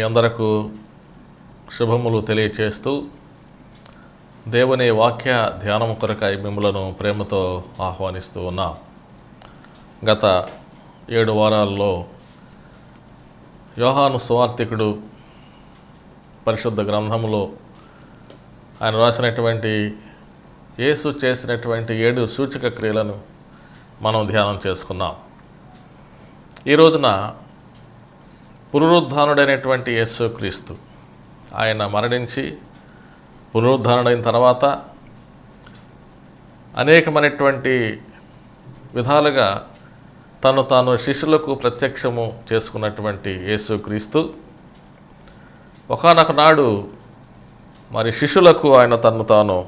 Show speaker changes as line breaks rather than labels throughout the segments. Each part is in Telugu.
అందరకు శుభములు తెలియచేస్తూ దేవుని వాక్య ధ్యానం కొరకై మిమ్మలను ప్రేమతో ఆహ్వానిస్తూ ఉన్నాం. గత 7 వారాల్లో యోహాను సువార్తికుడు పరిశుద్ధ గ్రంథములో ఆయన రాసినటువంటి యేసు చేసినటువంటి 7 సూచక క్రియలను మనం ధ్యానం చేసుకున్నాం. ఈ రోజున పునరుద్ధానుడైనటువంటి యేసుక్రీస్తు ఆయన మరణించి పునరుద్ధానుడైన తర్వాత అనేకమైనటువంటి విధాలుగా తాను శిష్యులకు ప్రత్యక్షము చేసుకున్నటువంటి యేసుక్రీస్తు ఒకానొక నాడు మరి శిష్యులకు ఆయన తాను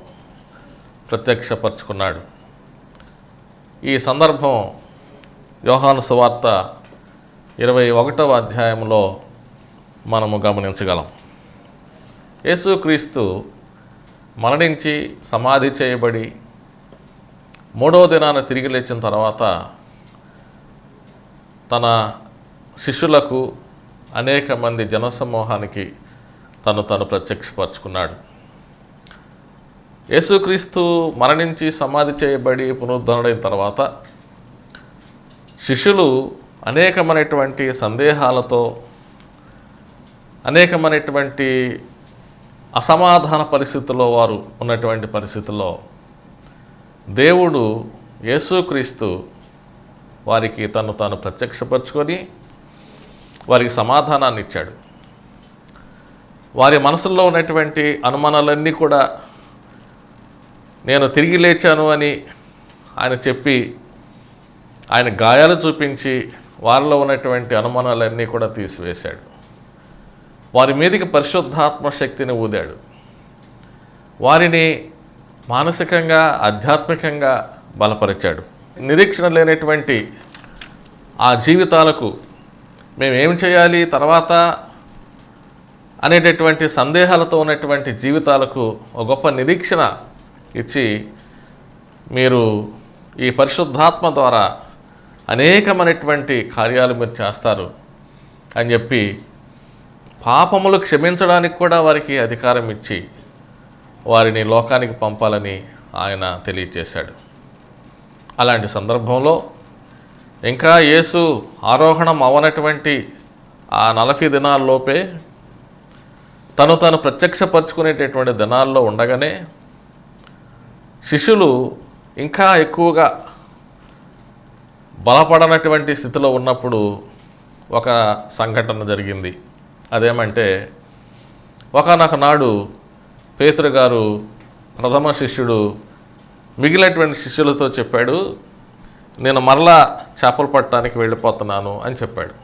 ప్రత్యక్షపరుచుకున్నాడు. ఈ సందర్భం యోహాను సువార్త 21వ అధ్యాయంలో మనము గమనించగలం. యేసుక్రీస్తు మరణించి సమాధి చేయబడి 3వ దినాన తిరిగి లేచిన తర్వాత తన శిష్యులకు అనేక మంది జనసమూహానికి తను ప్రత్యక్షపరుచుకున్నాడు. యేసుక్రీస్తు మరణించి సమాధి చేయబడి పునరుద్ధరణైన తర్వాత శిష్యులు అనేకమైనటువంటి సందేహాలతో అనేకమైనటువంటి అసమాధాన పరిస్థితుల్లో వారు ఉన్నటువంటి పరిస్థితుల్లో దేవుడు యేసుక్రీస్తు వారికి తాను ప్రత్యక్షపరుచుకొని వారికి సమాధానాన్ని ఇచ్చాడు. వారి మనసుల్లో ఉన్నటువంటి అనుమానాలన్నీ కూడా నేను తిరిగి లేచాను అని ఆయన చెప్పి ఆయన గాయాలు చూపించి వారిలో ఉన్నటువంటి అనుమానాలన్నీ కూడా తీసివేశాడు. వారి మీదకి పరిశుద్ధాత్మ శక్తిని ఊదాడు. వారిని మానసికంగా ఆధ్యాత్మికంగా బలపరిచాడు. నిరీక్షణ లేనటువంటి ఆ జీవితాలకు మేమేం చేయాలి తర్వాత అనేటటువంటి సందేహాలతో ఉన్నటువంటి జీవితాలకు ఒక గొప్ప నిరీక్షణ ఇచ్చి మీరు ఈ పరిశుద్ధాత్మ ద్వారా అనేకమైనటువంటి కార్యాలు మీరు చేస్తారు అని చెప్పి పాపములు క్షమించడానికి కూడా వారికి అధికారం ఇచ్చి వారిని లోకానికి పంపాలని ఆయన తెలియచేశాడు. అలాంటి సందర్భంలో ఇంకా యేసు ఆరోహణం అవనటువంటి ఆ 40 దినాల్లోపే తను ప్రత్యక్షపరుచుకునేటటువంటి దినాల్లో ఉండగానే శిష్యులు ఇంకా ఎక్కువగా బలపడనటువంటి స్థితిలో ఉన్నప్పుడు ఒక సంఘటన జరిగింది. అదేమంటే ఒకానొక నాడు పేతురు గారు ప్రథమ శిష్యుడు మిగిలినటువంటి శిష్యులతో చెప్పాడు, నేను మరలా చేపలు పట్టడానికి వెళ్ళిపోతున్నాను అని చెప్పాడు.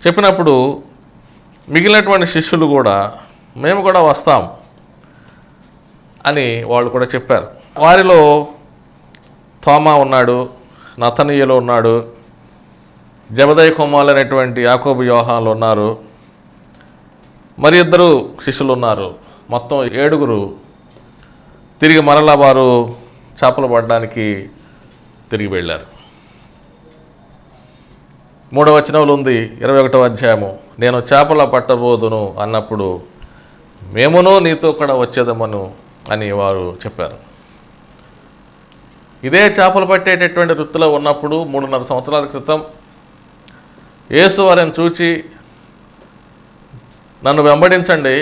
చెప్పినప్పుడు మిగిలినటువంటి శిష్యులు కూడా మేము కూడా వస్తాం అని వాళ్ళు కూడా చెప్పారు. వారిలో తోమా ఉన్నాడు, నతనీయులు ఉన్నాడు, జబదయి కుమారులు అనేటువంటి యాకోబు యోహానులు ఉన్నారు, మరి 2 శిష్యులు ఉన్నారు. మొత్తం 7 తిరిగి మరలా వారు చేపలు పడడానికి తిరిగి వెళ్ళారు. 3వ వచనంలో ఉంది 21వ అధ్యాయము, నేను చేపల పట్టబోదును అన్నప్పుడు మేమునో నీతో కూడా వచ్చేదమను అని వారు చెప్పారు. ఇదే చేపలు పట్టేటటువంటి వృత్తిలో ఉన్నప్పుడు 3.5 సంవత్సరాల క్రితం యేసు వారిని చూచి నన్ను వెంబడించండి,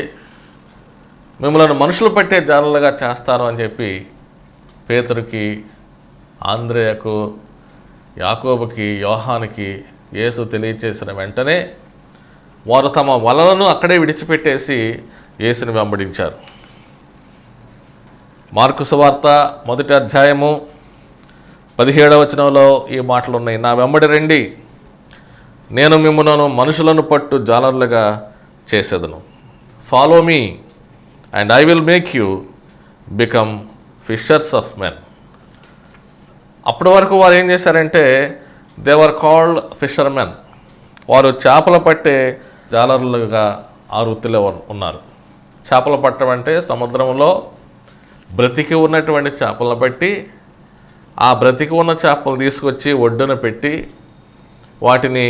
మిమ్మల్ని మనుషులు పట్టే జాలలుగా చేస్తాను అని చెప్పి పేతురుకి, ఆంద్రేయకు, యాకోబుకి, యోహానుకి యేసు తెలియచేసిన వెంటనే వారు తమ వలలను అక్కడే విడిచిపెట్టేసి యేసుని వెంబడించారు. మార్కు సువార్త 1వ అధ్యాయము 17వ వచనంలో ఈ మాటలు ఉన్నాయి, నా వెంబడి రండి, నేను మిమ్మల్ని మనుషులను పట్టు జాలరులుగా చేసేదను. Follow me and I will make you become fishers of men. అప్పటి వరకు వారు ఏం చేశారంటే దే వర్ కాల్డ్ ఫిషర్మెన్. వారు చేపలు పట్టే జాలరులుగా ఆ వృత్తిలో ఉన్నారు. చేపలు పట్టడం అంటే సముద్రంలో బ్రతికి ఉన్నటువంటి చేపలను బట్టి ఆ బ్రతికి ఉన్న చేపలు తీసుకొచ్చి ఒడ్డున పెట్టి వాటిని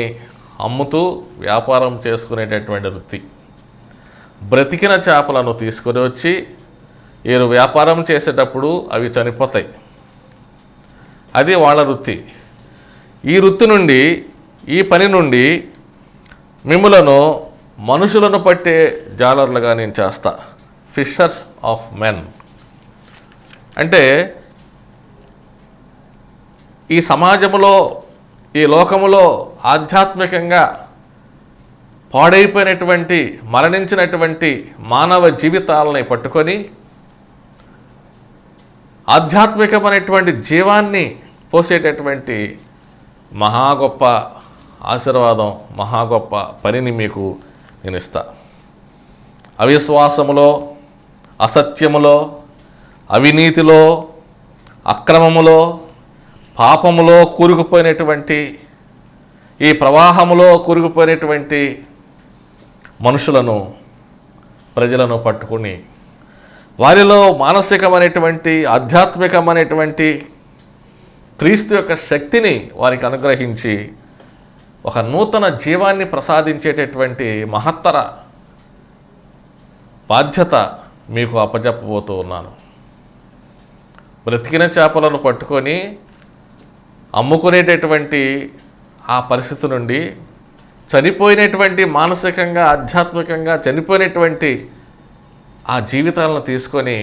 అమ్ముతూ వ్యాపారం చేసుకునేటటువంటి వృత్తి. బ్రతికిన చేపలను తీసుకొని వచ్చి వీరు వ్యాపారం చేసేటప్పుడు అవి చనిపోతాయి. అది వాళ్ళ వృత్తి. ఈ వృత్తి నుండి, ఈ పని నుండి మిమ్ములను మనుషులను పట్టే జాలర్లుగా నేను చేస్తా. Fishers of men. అంటే ఈ సమాజంలో, ఈ లోకములో ఆధ్యాత్మికంగా పాడైపోయినటువంటి, మరణించినటువంటి మానవ జీవితాలని పట్టుకొని ఆధ్యాత్మికమైనటువంటి జీవాన్ని పోసేటటువంటి మహా గొప్ప ఆశీర్వాదం, మహా గొప్ప పనిని మీకు నేను ఇస్తా. అవిశ్వాసములో, అసత్యములో, అవినీతిలో, అక్రమములో, పాపములో కూరుకుపోయినటువంటి, ఈ ప్రవాహములో కూరుకుపోయినటువంటి మనుషులను, ప్రజలను పట్టుకుని వారిలో మానసికమైనటువంటి, ఆధ్యాత్మికమైనటువంటి క్రీస్తు యొక్క శక్తిని వారికి అనుగ్రహించి ఒక నూతన జీవాన్ని ప్రసాదించేటటువంటి మహత్తర బాధ్యత మీకు అప్పజెప్పబోతూ ఉన్నాను. బ్రతికిన చేపలను పట్టుకొని అమ్ముకునేటటువంటి ఆ పరిస్థితి నుండి, చనిపోయినటువంటి, మానసికంగా ఆధ్యాత్మికంగా చనిపోయినటువంటి ఆ జీవితాలను తీసుకొని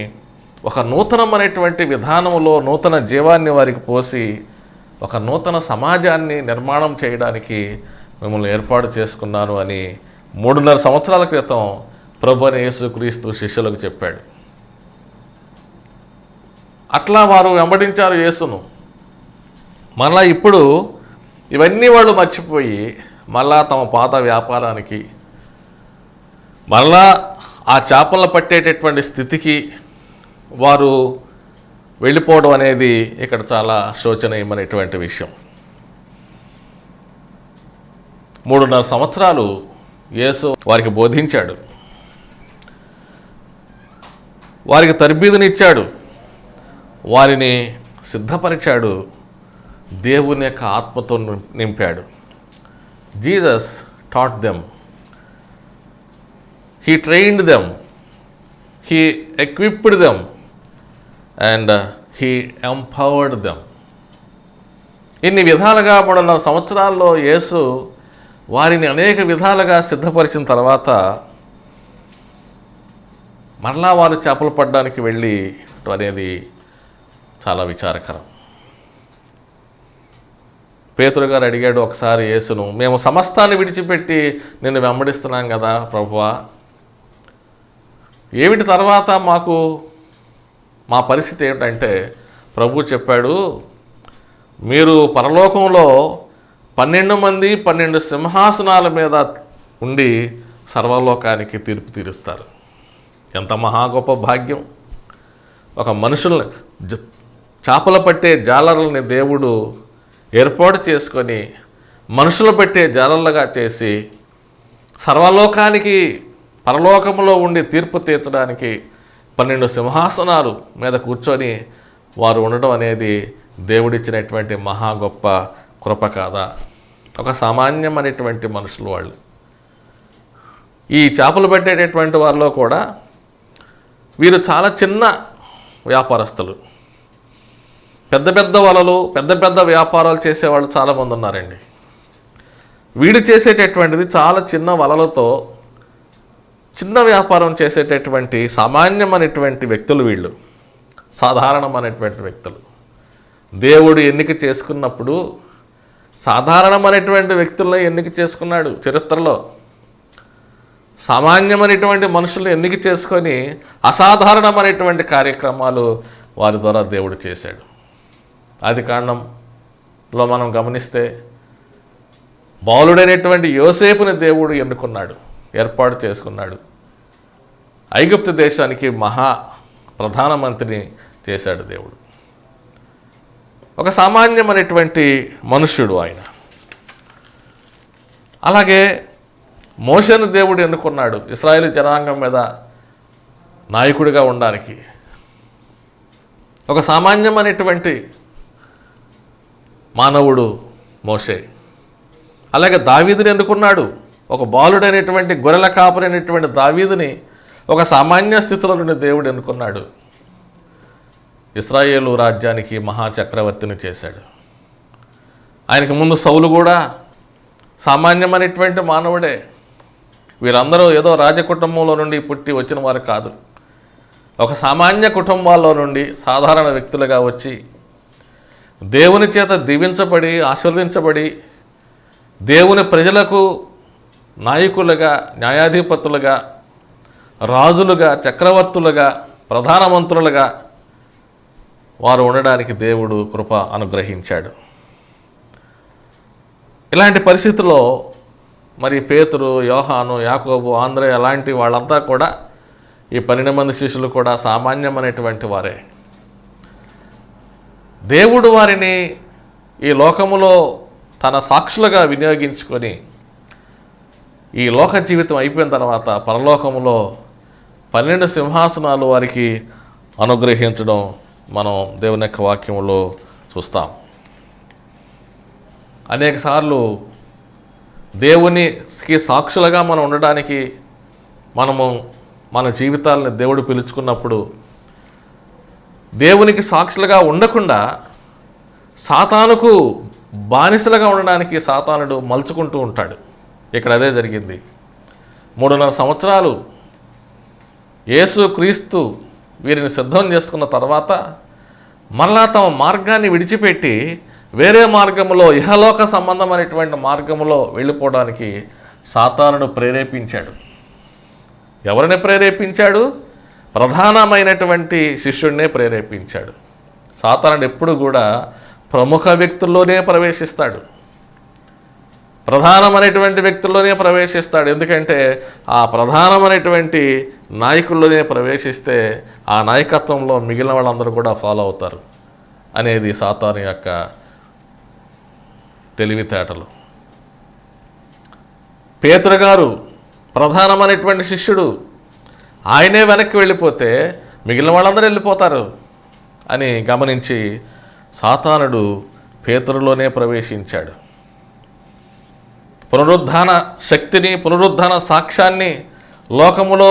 ఒక నూతనమైనటువంటి విధానంలో నూతన జీవాన్ని వారికి పోసి ఒక నూతన సమాజాన్ని నిర్మాణం చేయడానికి మిమ్మల్ని ఏర్పాటు చేసుకున్నాను అని 3.5 సంవత్సరాల క్రితం ప్రభువైన యేసుక్రీస్తు శిష్యులకు చెప్పాడు. అట్లా వారు వెంబడించారు యేసును. మళ్ళా ఇప్పుడు ఇవన్నీ వాళ్ళు మర్చిపోయి మళ్ళా తమ పాత వ్యాపారానికి, మళ్ళా ఆ చేపలను పట్టేటటువంటి స్థితికి వారు వెళ్ళిపోవడం అనేది ఇక్కడ చాలా శోచనీయమైనటువంటి విషయం. 3.5 సంవత్సరాలు యేసు వారికి బోధించాడు, వారికి తర్బీదునిచ్చాడు, వారిని సిద్ధపరిచాడు, దేవుని యొక్క ఆత్మతో నింపాడు. Jesus taught them, he trained them, he equipped them and he empowered them. ఇన్ని విధాలుగా 3.5 సంవత్సరాల్లో యేసు వారిని అనేక విధాలుగా సిద్ధపరిచిన తర్వాత మరలా వారు చేపలు పడడానికి వెళ్ళి అనేది చాలా విచారకరం. పేతురు గారు అడిగాడు ఒకసారి యేసును, మేము సమస్తాన్ని విడిచిపెట్టి నిన్ను వెంబడిస్తున్నాం కదా ప్రభువా, ఏమిటి తర్వాత మా పరిస్థితి ఏమిటంటే, ప్రభు చెప్పాడు, మీరు పరలోకంలో 12 మంది 12 సింహాసనాల మీద ఉండి సర్వలోకానికి తీర్పు తీరుస్తారు. ఎంత మహా గొప్ప భాగ్యం! ఒక మనుషుల్ని, చేపలు పట్టే జాలర్లని దేవుడు ఏర్పాటు చేసుకొని మనుషులు పట్టే జాలర్లుగా చేసి సర్వలోకానికి పరలోకంలో ఉండి తీర్పు తీర్చడానికి 12 సింహాసనాలు మీద కూర్చొని వారు ఉండడం అనేది దేవుడిచ్చినటువంటి మహా గొప్ప కృప కాదా? ఒక సామాన్యమైనటువంటి మనుషులు వాళ్ళు. ఈ చేపలు పెట్టేటటువంటి వారిలో కూడా వీరు చాలా చిన్న వ్యాపారస్తులు. పెద్ద పెద్ద వలలు, పెద్ద పెద్ద వ్యాపారాలు చేసేవాళ్ళు చాలామంది ఉన్నారండి. వీడు చేసేటటువంటిది చాలా చిన్న వలలతో చిన్న వ్యాపారం చేసేటటువంటి సామాన్యమైనటువంటి వ్యక్తులు వీళ్ళు, సాధారణమైనటువంటి వ్యక్తులు. దేవుడు ఎన్నిక చేసుకున్నప్పుడు సాధారణమైనటువంటి వ్యక్తులను ఎన్నిక చేసుకున్నాడు. చరిత్రలో సామాన్యమైనటువంటి మనుషులను ఎన్నిక చేసుకొని అసాధారణమైనటువంటి కార్యక్రమాలు వారి ద్వారా దేవుడు చేశాడు. ఆదికాండంలో మనం గమనిస్తే బాలుడైనటువంటి యోసేపుని దేవుడు ఎన్నుకున్నాడు, ఏర్పాటు చేసుకున్నాడు. ఐగుప్తు దేశానికి మహా ప్రధానమంత్రిని చేశాడు దేవుడు. ఒక సామాన్యమైనటువంటి మనుష్యుడు ఆయన. అలాగే మోషేను దేవుడు ఎన్నుకున్నాడు ఇశ్రాయేలు జనాంగం మీద నాయకుడిగా ఉండడానికి. ఒక సామాన్యమైనటువంటి మానవుడు మోషే. అలాగే దావీదుని ఎన్నుకున్నాడు. ఒక బాలుడైనటువంటి గొర్రెల కాపరైనటువంటి దావీదుని ఒక సామాన్య స్థితిలో నుండి దేవుడు ఎన్నుకున్నాడు. ఇశ్రాయేలు రాజ్యానికి మహాచక్రవర్తిని చేశాడు. ఆయనకు ముందు సౌలు కూడా సామాన్యమైనటువంటి మానవుడే. వీరందరూ ఏదో రాజకుటుంబంలో నుండి పుట్టి వచ్చిన వారు కాదు. ఒక సామాన్య కుటుంబాల్లో నుండి సాధారణ వ్యక్తులుగా వచ్చి దేవుని చేత దీవించబడి ఆశీర్వదించబడి దేవుని ప్రజలకు నాయకులుగా, న్యాయాధిపతులుగా, రాజులుగా, చక్రవర్తులుగా, ప్రధానమంత్రులుగా వారు ఉండడానికి దేవుడు కృప అనుగ్రహించాడు. ఇలాంటి పరిస్థితుల్లో మరి పేతురు, యోహాను, యాకోబు, ఆంద్రే అలాంటి వాళ్ళంతా కూడా, ఈ 12 మంది శిష్యులు కూడా సామాన్యమైనటువంటి వారే. దేవుడు వారిని ఈ లోకములో తన సాక్షులుగా వినియోగించుకొని ఈ లోక జీవితం అయిపోయిన తర్వాత పరలోకములో 12 సింహాసనాలు వారికి అనుగ్రహించడం మనం దేవుని యొక్క వాక్యములో చూస్తాం. అనేకసార్లు దేవునికి సాక్షులుగా మనం ఉండడానికి మన జీవితాలను దేవుడు పిలుచుకున్నప్పుడు దేవునికి సాక్షులుగా ఉండకుండా సాతానుకు బానిసలుగా ఉండడానికి సాతానుడు మలుచుకుంటూ ఉంటాడు. ఇక్కడ అదే జరిగింది. 3.5 సంవత్సరాలు యేసు క్రీస్తు వీరిని సిద్ధం చేసుకున్న తర్వాత మరలా తమ మార్గాన్ని విడిచిపెట్టి వేరే మార్గంలో, ఇహలోక సంబంధమైనటువంటి మార్గంలో వెళ్ళిపోవడానికి సాతానుడు ప్రేరేపించాడు. ఎవరిని ప్రేరేపించాడు? ప్రధానమైనటువంటి శిష్యుడినే ప్రేరేపించాడు. సాతానుడు ఎప్పుడు కూడా ప్రముఖ వ్యక్తుల్లోనే ప్రవేశిస్తాడు, ప్రధానమైనటువంటి వ్యక్తుల్లోనే ప్రవేశిస్తాడు. ఎందుకంటే ఆ ప్రధానమైనటువంటి నాయకుల్లోనే ప్రవేశిస్తే ఆ నాయకత్వంలో మిగిలిన వాళ్ళందరూ కూడా ఫాలో అవుతారు అనేది సాతాను యొక్క తెలివితేటలు. పేతురు గారు ప్రధానమైనటువంటి శిష్యుడు, ఆయనే వెనక్కి వెళ్ళిపోతే మిగిలిన వాళ్ళందరూ వెళ్ళిపోతారు అని గమనించి సాతానుడు పేతురులోనే ప్రవేశించాడు. పునరుద్ధాన శక్తిని, పునరుద్ధాన సాక్ష్యాన్ని లోకములో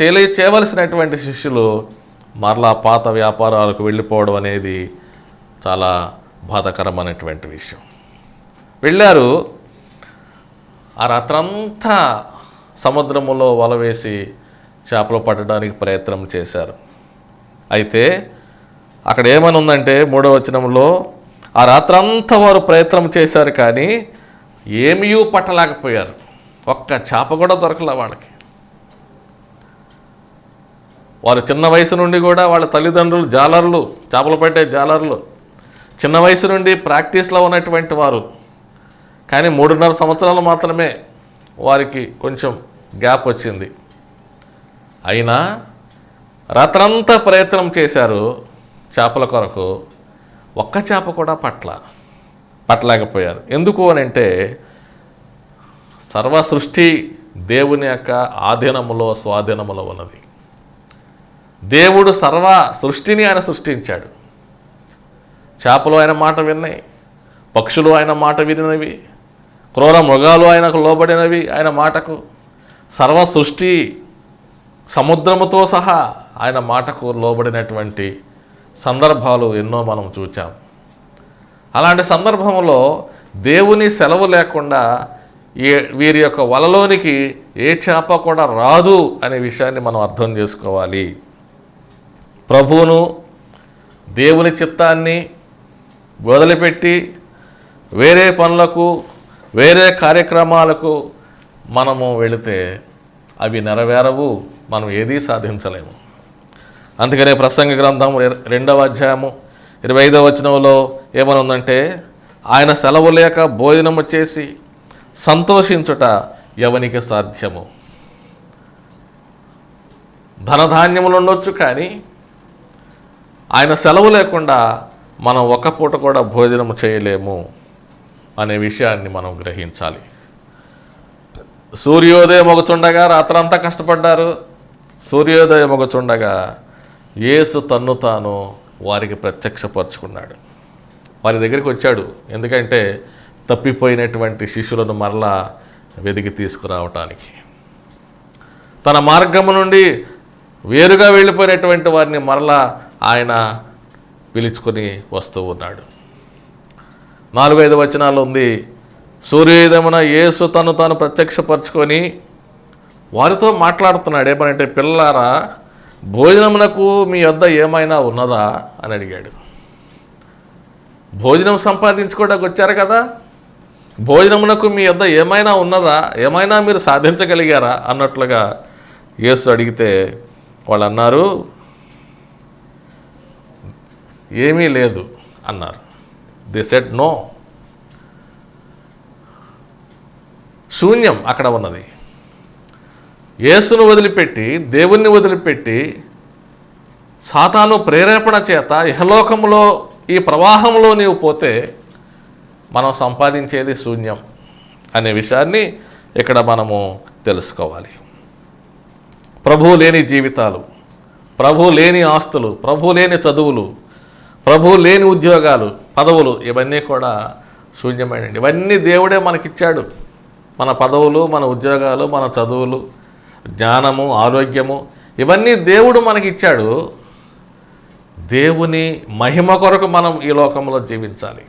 తెలియచేయవలసినటువంటి శిష్యులు మరలా పాత వ్యాపారాలకు వెళ్ళిపోవడం అనేది చాలా బాధాకరమైనటువంటి విషయం. వెళ్ళారు, ఆ రాత్రంతా సముద్రములో వల వేసి చేపలు పట్టడానికి ప్రయత్నం చేశారు. అయితే అక్కడ ఏమని ఉందంటే 3వ వచనంలో, ఆ రాత్రంతా వారు ప్రయత్నం చేశారు కానీ ఏమీ పట్టలేకపోయారు. ఒక్క చేప కూడా దొరకలే వాళ్ళకి. వారు చిన్న వయసు నుండి కూడా వాళ్ళ తల్లిదండ్రులు జాలర్లు, చేపలు పట్టే జాలర్లు, చిన్న వయసు నుండి ప్రాక్టీస్లో ఉన్నటువంటి వారు. కానీ 3.5 సంవత్సరాలు మాత్రమే వారికి కొంచెం గ్యాప్ వచ్చింది. అయినా రాత్రంతా ప్రయత్నం చేశారు చేపల కొరకు, ఒక్క చేప కూడా పట్టలేకపోయారు. ఎందుకు అని అంటే సర్వ సృష్టి దేవుని యొక్క ఆధీనములో, స్వాధీనములో ఉన్నది. దేవుడు సర్వ సృష్టిని ఆయన సృష్టించాడు. చేపలు ఆయన మాట విన్నాయి, పక్షులు ఆయన మాట వినినవి, క్రూర మృగాలు ఆయనకు లోబడినవి ఆయన మాటకు. సర్వ సృష్టి సముద్రముతో సహా ఆయన మాటకు లోబడినటువంటి సందర్భాలు ఎన్నో మనం చూచాం. అలాంటి సందర్భంలో దేవుని సెలవు లేకుండా వీరి యొక్క వలలోనికి ఏ చేప కూడా రాదు అనే విషయాన్ని మనం అర్థం చేసుకోవాలి. ప్రభువును, దేవుని చిత్తాన్ని వదిలిపెట్టి వేరే పనులకు, వేరే కార్యక్రమాలకు మనము వెళితే అవి నెరవేరవు, మనం ఏదీ సాధించలేము. అందుకనే ప్రసంగ గ్రంథం 2వ అధ్యాయము 25వ వచనంలో ఏమనుందంటే, ఆయన సెలవు లేక భోజనము చేసి సంతోషించుట ఎవనికి సాధ్యము? ధనధాన్యములు ఉండొచ్చు, కానీ ఆయన సెలవు లేకుండా మనం ఒక్క పూట కూడా భోజనము చేయలేము అనే విషయాన్ని మనం గ్రహించాలి. సూర్యోదయం ఒకచుండగా రాత్రంతా కష్టపడ్డారు. సూర్యోదయం ఒకచుండగా యేసు తన్ను తాను వారికి ప్రత్యక్షపరుచుకున్నాడు. వారి దగ్గరికి వచ్చాడు. ఎందుకంటే తప్పిపోయినటువంటి శిష్యులను మరలా వెదికి తీసుకురావటానికి, తన మార్గము నుండి వేరుగా వెళ్ళిపోయినటువంటి వారిని మరలా ఆయన పిలుచుకొని వస్తూ ఉన్నాడు. 4-5 వచనాలు ఉంది. సూర్యోదయమున యేసు తను తాను ప్రత్యక్షపరచుకొని వారితో మాట్లాడుతున్నాడు. ఏమనంటే, పిల్లారా, భోజనమునకు మీ వద్ద ఏమైనా ఉన్నదా అని అడిగాడు. భోజనం సంపాదించుకోవడానికి వచ్చారు కదా, భోజనమునకు మీ వద్ద ఏమైనా ఉన్నదా, ఏమైనా మీరు సాధించగలిగారా అన్నట్లుగా యేసు అడిగితే వాళ్ళు అన్నారు, ఏమీ లేదు అన్నారు. They said no. శూన్యం అక్కడ ఉన్నది. యేసును వదిలిపెట్టి, దేవుణ్ణి వదిలిపెట్టి, సాతాను ప్రేరేపణ చేత ఇహలోకములో ఈ ప్రవాహంలో నీవు పోతే మనం సంపాదించేది శూన్యం అనే విషయాన్ని ఇక్కడ మనము తెలుసుకోవాలి. ప్రభువు లేని జీవితాలు, ప్రభువు లేని ఆస్తులు, ప్రభువు లేని చదువులు, ప్రభువు లేని ఉద్యోగాలు, పదవులు, ఇవన్నీ కూడా శూన్యమైనవి. ఇవన్నీ దేవుడే మనకిచ్చాడు. మన పదవులు, మన ఉద్యోగాలు, మన చదువులు, జ్ఞానము, ఆరోగ్యము, ఇవన్నీ దేవుడు మనకిచ్చాడు. దేవుని మహిమ కొరకు మనం ఈ లోకంలో జీవించాలి.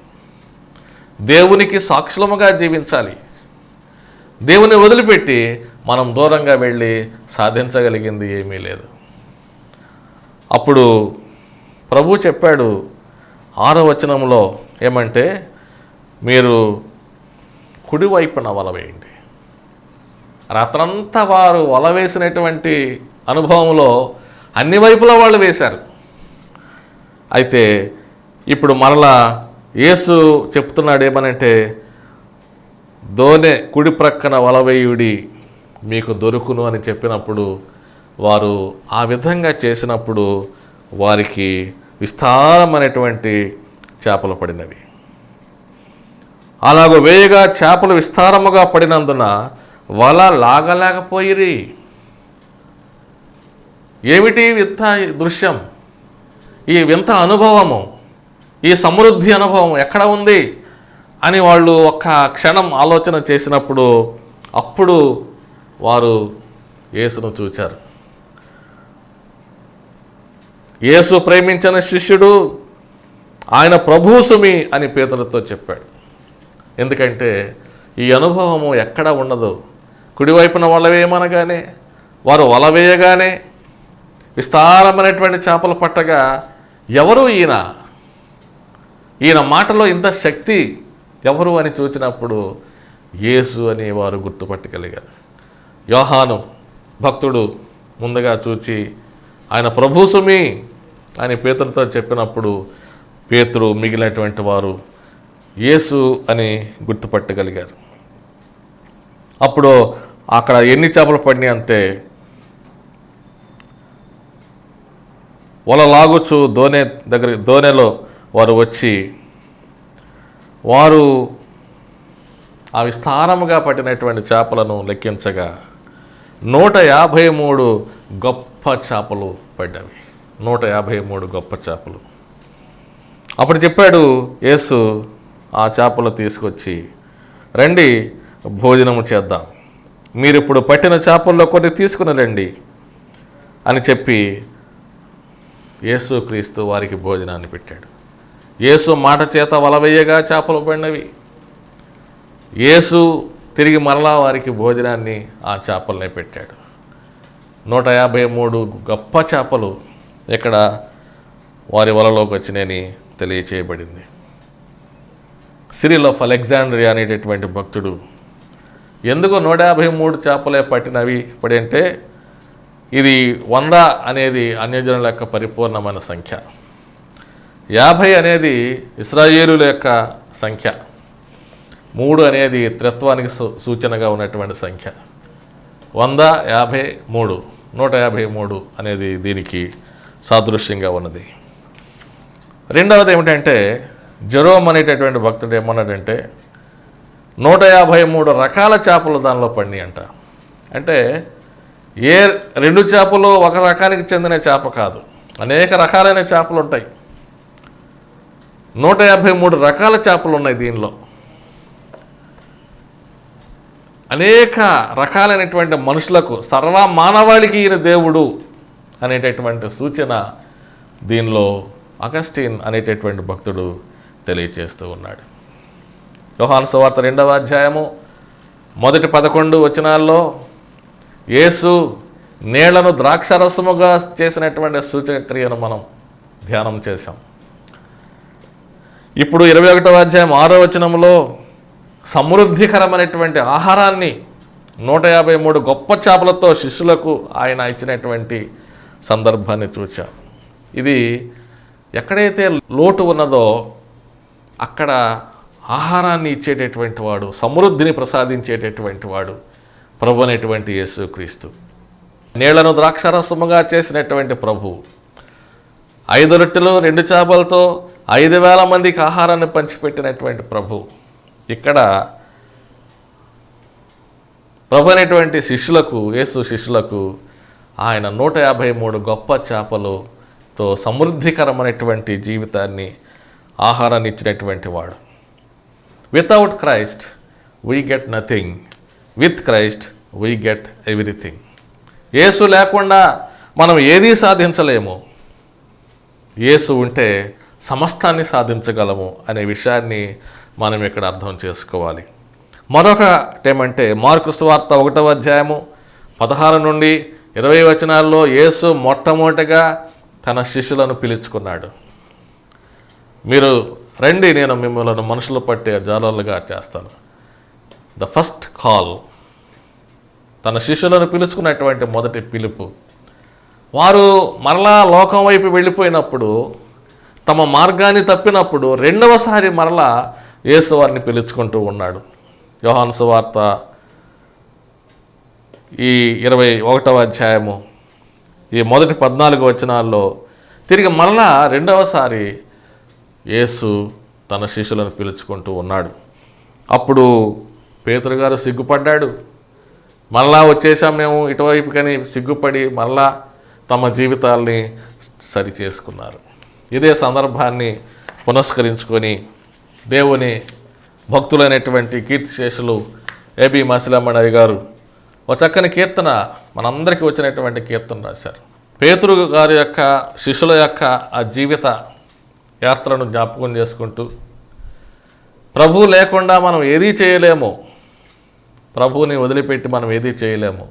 దేవునికి సాక్షులముగా జీవించాలి. దేవుని వదిలిపెట్టి మనం దూరంగా వెళ్ళి సాధించగలిగింది ఏమీ లేదు. అప్పుడు ప్రభు చెప్పాడు 6వ వచనంలో ఏమంటే, మీరు కుడివైపున వల వేయండి. రాత్రంతా వారు వల వేసినటువంటి అనుభవంలో అన్ని వైపులా వాళ్ళు వేశారు. అయితే ఇప్పుడు మరలా యేసు చెప్తున్నాడు ఏమనంటే, దోనె కుడి ప్రక్కన వలవేయుడి మీకు దొరుకును అని చెప్పినప్పుడు వారు ఆ విధంగా చేసినప్పుడు వారికి విస్తారమైనటువంటి చేపలు పడినవి. అలాగ వేయగా చేపలు విస్తారముగా పడినందున వల లాగలేకపోయిరి. ఏమిటి వింత దృశ్యం, ఈ వింత అనుభవము, ఈ సమృద్ధి అనుభవం ఎక్కడ ఉంది అని వాళ్ళు ఒక్క క్షణం ఆలోచన చేసినప్పుడు అప్పుడు వారు యేసును చూచారు. యేసు ప్రేమించిన శిష్యుడు ఆయన ప్రభువు సుమి అని పేతురుతో చెప్పాడు. ఎందుకంటే ఈ అనుభవము ఎక్కడ ఉండదు. కుడివైపున వల వేయమనగానే, వారు వల వేయగానే విస్తారమైనటువంటి చేపలు పట్టగా, ఎవరు ఈయన మాటలో ఇంత శక్తి ఎవరు అని చూచినప్పుడు యేసు అని వారు గుర్తుపట్టగలిగారు. యోహాను భక్తుడు ముందుగా చూచి ఆయన ప్రభు సుమి అని పేతురుతో చెప్పినప్పుడు పేతురు మిగిలినటువంటి వారు యేసు అని గుర్తుపట్టగలిగారు. అప్పుడు అక్కడ ఎన్ని చేపలు పడినాయి అంటే, వల లాగుచు దోనెలో వారు వచ్చి వారు ఆ విస్తారముగా పట్టినటువంటి చేపలను లెక్కించగా 153 గొప్ప చేపలు పడ్డవి. 153 గొప్ప చేపలు. అప్పుడు చెప్పాడు యేసు ఆ చేపలు తీసుకొచ్చి, రండి భోజనము చేద్దాం, మీరు ఇప్పుడు పట్టిన చేపల్లో కొన్ని తీసుకుని రండి అని చెప్పి యేసు క్రీస్తు వారికి భోజనాన్ని పెట్టాడు. యేసు మాట చేత వల వేయగా చేపలు పడినవి. యేసు తిరిగి మరలా వారికి భోజనాన్ని ఆ చేపలనే పెట్టాడు. 153 గొప్ప చేపలు ఇక్కడ వారి వలలోకి వచ్చినాయని తెలియచేయబడింది. సిరిల్ ఆఫ్ అలెగ్జాండ్రియా అనేటటువంటి భక్తుడు ఎందుకు 153 చేపలే పట్టినవి పడి అంటే, ఇది 100 అనేది అన్యజనుల యొక్క పరిపూర్ణమైన సంఖ్య, 50 అనేది ఇశ్రాయేలుల యొక్క సంఖ్య, 3 అనేది త్రిత్వానికి సూచనగా ఉన్నటువంటి సంఖ్య. 100, 50, 3, 153 అనేది దీనికి సాదృశ్యంగా ఉన్నది. రెండవది ఏమిటంటే, జెరోమ్ అనేటటువంటి భక్తుడు ఏమన్నాడంటే 153 రకాల చేపలు దానిలో పడినాయి అంట. అంటే ఏ 2 చేపలు ఒక రకానికి చెందిన చేప కాదు, అనేక రకాలైన చేపలు ఉంటాయి. 153 రకాల చేపలు ఉన్నాయి దీనిలో. అనేక రకాలైనటువంటి మనుషులకు సర్వ మానవాళికి ఈయన దేవుడు అనేటటువంటి సూచన దీనిలో అగస్టిన్ అనేటటువంటి భక్తుడు తెలియచేస్తూ ఉన్నాడు. యోహాను సువార్త 2వ అధ్యాయము మొదటి 11 వచనాల్లో యేసు నీళ్లను ద్రాక్షరసముగా చేసినటువంటి సూచక క్రియను మనం ధ్యానం చేశాం. ఇప్పుడు 21వ అధ్యాయం 6వ వచనంలో సమృద్ధికరమైనటువంటి ఆహారాన్ని 153 గొప్ప చేపలతో శిష్యులకు ఆయన ఇచ్చినటువంటి సందర్భాన్ని చూచాం. ఇది ఎక్కడైతే లోటు ఉన్నదో అక్కడ ఆహారాన్ని ఇచ్చేటటువంటి వాడు, సమృద్ధిని ప్రసాదించేటటువంటి వాడు ప్రభు అనేటువంటి యేసుక్రీస్తు. నీళ్లను ద్రాక్షరసముగా చేసినటువంటి ప్రభు 5 రొట్టెలు 2 చేపలతో 5,000 మందికి ఆహారాన్ని పంచిపెట్టినటువంటి ప్రభు ఇక్కడ ప్రభు అనేటువంటి శిష్యులకు, యేసు శిష్యులకు ఆయన 153 గొప్ప చేపలతో సమృద్ధికరమైనటువంటి జీవితాన్ని, ఆహారాన్ని ఇచ్చినటువంటి వాడు. Without Christ we get nothing, with Christ we get everything. యేసు లేకుండా మనం ఏదీ సాధించలేము, యేసు ఉంటే సమస్తాన్ని సాధించగలము అనే విషయాన్ని మనం ఇక్కడ అర్థం చేసుకోవాలి. మరొకటి ఏమంటే మార్కు సువార్త 1వ అధ్యాయము 16 నుండి 20 వచనాల్లో యేసు మొట్టమొదటిగా తన శిష్యులను పిలుచుకున్నాడు. మీరు రండి, నేను మిమ్మల్ని మనుషులు పట్టే జాలర్లుగా చేస్తాను. ద ఫస్ట్ కాల్, తన శిష్యులను పిలుచుకున్నటువంటి మొదటి పిలుపు. వారు మరలా లోకం వైపు వెళ్ళిపోయినప్పుడు, తమ మార్గాన్ని తప్పినప్పుడు రెండవసారి మరలా యేసు వారిని పిలుచుకుంటూ ఉన్నాడు. యోహాను సువార్త ఈ 21వ అధ్యాయము ఈ మొదటి 14 వచనాల్లో తిరిగి మరలా రెండవసారి యేసు తన శిష్యులను పిలుచుకుంటూ ఉన్నాడు. అప్పుడు పేతురు గారు సిగ్గుపడ్డాడు. మరలా వచ్చేసాం మేము ఇటువైపుకని సిగ్గుపడి మరలా తమ జీవితాల్ని సరి చేసుకున్నారు. ఇదే సందర్భాన్ని పునస్కరించుకొని దేవుని భక్తులైనటువంటి కీర్తిశేషులు ఏబి మాసిలమ్మడయ్య గారు ఒక చక్కని కీర్తన, మనందరికీ వచ్చినటువంటి కీర్తన రాశారు. పేతురు గారి యొక్క శిష్యుల యొక్క ఆ జీవిత యాత్రను జ్ఞాపకం చేసుకుంటూ, ప్రభువు లేకుండా మనం ఏదీ చేయలేము, ప్రభువుని వదిలిపెట్టి మనం ఏదీ చేయలేము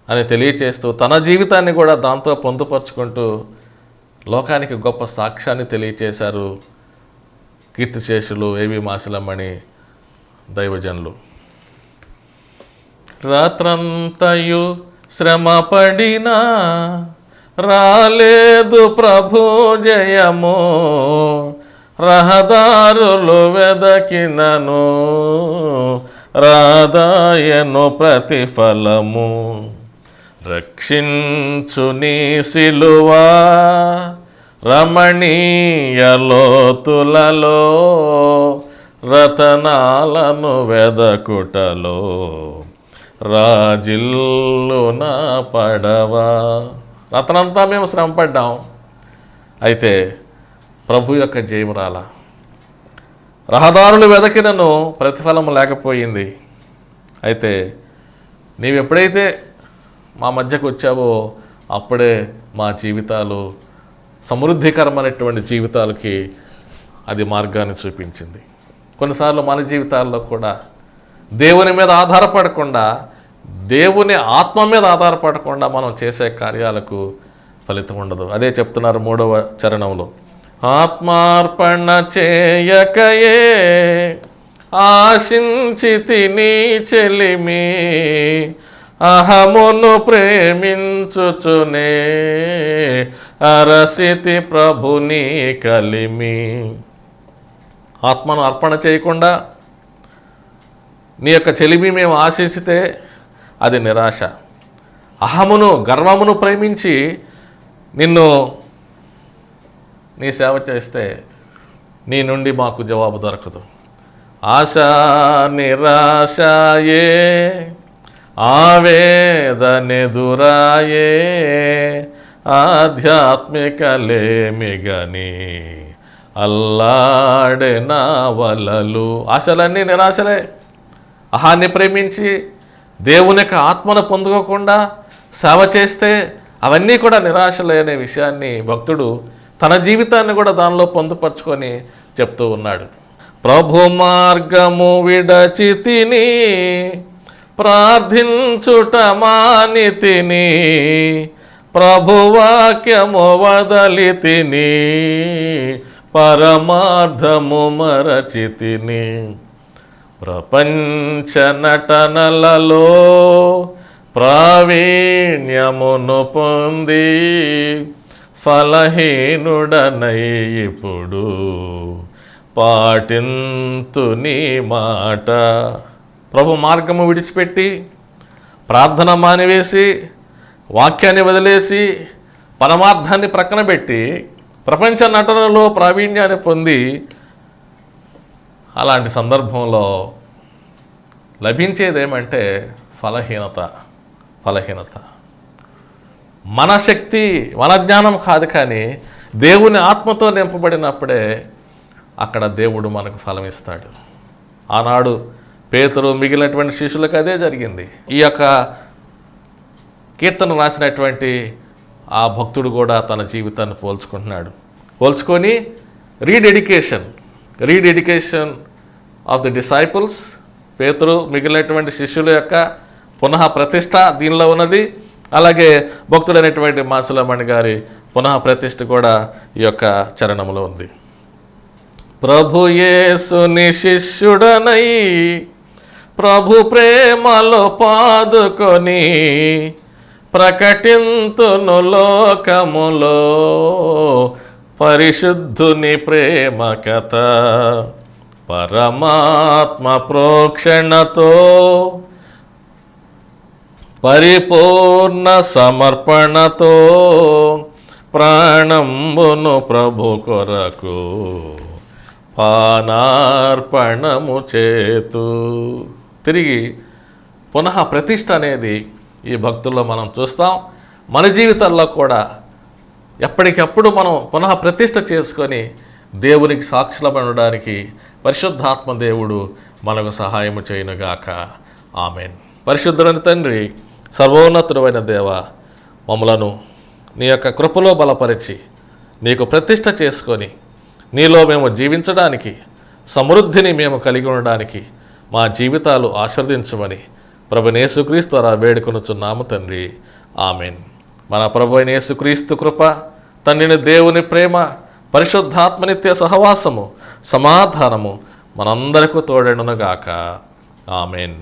అని తెలియచేస్తూ తన జీవితాన్ని కూడా దాంతో పొందుపరుచుకుంటూ లోకానికి గొప్ప సాక్ష్యాన్ని తెలియచేశారు కీర్తిశేషులు ఏబి మాసిలమ్మణి దైవజనులు. రాత్రంతయు శ్రమపడినా రాలేదు ప్రభు జయము, రహదారులు వెదకినను రాదాయను ప్రతిఫలము. రక్షించు నీ సిలువా రమణీయ లోతులలో, రతనాలను వెదకుటలో రాజిల్లు నా పడవా. రతనంతా మేము శ్రమపడ్డాం, అయితే ప్రభు యొక్క జయం రాలా. రహదారులు వెదకినను ప్రతిఫలం లేకపోయింది. అయితే నీవెప్పుడైతే మా మధ్యకు వచ్చావో అప్పుడే మా జీవితాలు సమృద్ధికరమైనటువంటి జీవితాలకి అది మార్గాన్ని చూపించింది. కొన్నిసార్లు మన జీవితాల్లో కూడా దేవుని మీద ఆధారపడకుండా, దేవుని ఆత్మ మీద ఆధారపడకుండా మనం చేసే కార్యాలకు ఫలితం ఉండదు. అదే చెప్తున్నారు 3వ చరణంలో, ఆత్మార్పణ చేయకయే ఆశించితి నీ చెలిమి, అహమును ప్రేమించుచునే అరసితి ప్రభుని కలిమి. ఆత్మను అర్పణ చేయకుండా నీ యొక్క చెలిమి మేము ఆశించితే అది నిరాశ. అహమును, గర్వమును ప్రేమించి నీ సేవ చేస్తే నీ నుండి మాకు జవాబు దొరకదు. ఆశ నిరాశయే ఆవేదనెదురాయే, ఆధ్యాత్మికలేమిగని అల్లాడే నా వలలు. ఆశలన్నీ నిరాశలే. అహాన్ని ప్రేమించి దేవుని యొక్క ఆత్మను పొందుకోకుండా సేవ చేస్తే అవన్నీ కూడా నిరాశలే అనే విషయాన్ని భక్తుడు తన జీవితాన్ని కూడా దానిలో పొందుపరుచుకొని చెప్తూ ఉన్నాడు. ప్రభు మార్గము విడచితిని, ప్రార్థించుట మానితిని, ప్రభువాక్యము వదలితిని, పరమార్థము మరచితిని. ప్రపంచ నటనలలో ప్రావీణ్యమును పొంది ఫలహీనుడనై ఇప్పుడు పాటింతు నీ మాట. ప్రభు మార్గము విడిచిపెట్టి, ప్రార్థన మానివేసి, వాక్యాన్ని వదిలేసి, పరమార్థాన్ని ప్రక్కన పెట్టి ప్రపంచ నటనలో ప్రావీణ్యాన్ని పొంది అలాంటి సందర్భంలో లభించేదేమంటే ఫలహీనత. మన శక్తి, మన జ్ఞానం కాదు, కానీ దేవుని ఆత్మతో నింపబడినప్పుడే అక్కడ దేవుడు మనకు ఫలం ఇస్తాడు. ఆనాడు పేతురు మిగిలినటువంటి శిష్యులకు అదే జరిగింది. ఈ యొక్క కీర్తన రాసినటువంటి ఆ భక్తుడు కూడా తన జీవితాన్ని పోల్చుకొని రీడెడికేషన్ ఆఫ్ ది డిసైపుల్స్, పేతురు మిగిలినటువంటి శిష్యుల యొక్క పునః ప్రతిష్ట దీనిలో ఉన్నది. అలాగే భక్తుడైనటువంటి మాసులమణి గారి పునః ప్రతిష్ఠ కూడా ఈ యొక్క చరణంలో ఉంది. ప్రభు యేసుని శిష్యుడనై ప్రభు ప్రేమలో పాదుకొని ప్రకటింతును లోకములో పరిశుద్ధుని ప్రేమ కథ. పరమాత్మ ప్రోక్షణతో పరిపూర్ణ సమర్పణతో ప్రాణంబును ప్రభు కొరకు పానార్పణము చేతు. తిరిగి పునః ప్రతిష్ఠ అనేది ఈ భక్తుల్లో మనం చూస్తాం. మన జీవితాల్లో కూడా ఎప్పటికప్పుడు మనం పునః ప్రతిష్ఠ చేసుకొని దేవునికి సాక్షులమనడానికి పరిశుద్ధాత్మ దేవుడు మనకు సహాయము చేయునుగాక. ఆమెన్. పరిశుద్ధుడైన తండ్రి, సర్వోన్నతుడైన దేవ, మమ్మలను నీ యొక్క కృపలో బలపరిచి నీకు ప్రతిష్ఠ చేసుకొని నీలో మేము జీవించడానికి, సమృద్ధిని మేము కలిగి ఉండడానికి మా జీవితాలు ఆశీర్వదించమని ప్రభువైన యేసుక్రీస్తు ద్వారా వేడుకొనుచున్నాము తండ్రి. ఆమెన్. మన ప్రభువైన యేసుక్రీస్తు కృప, తండ్రిని దేవుని ప్రేమ, పరిశుద్ధాత్మ నిత్య సహవాసము, సమాధానము మనందరికీ తోడెనుగాక. ఆమెన్.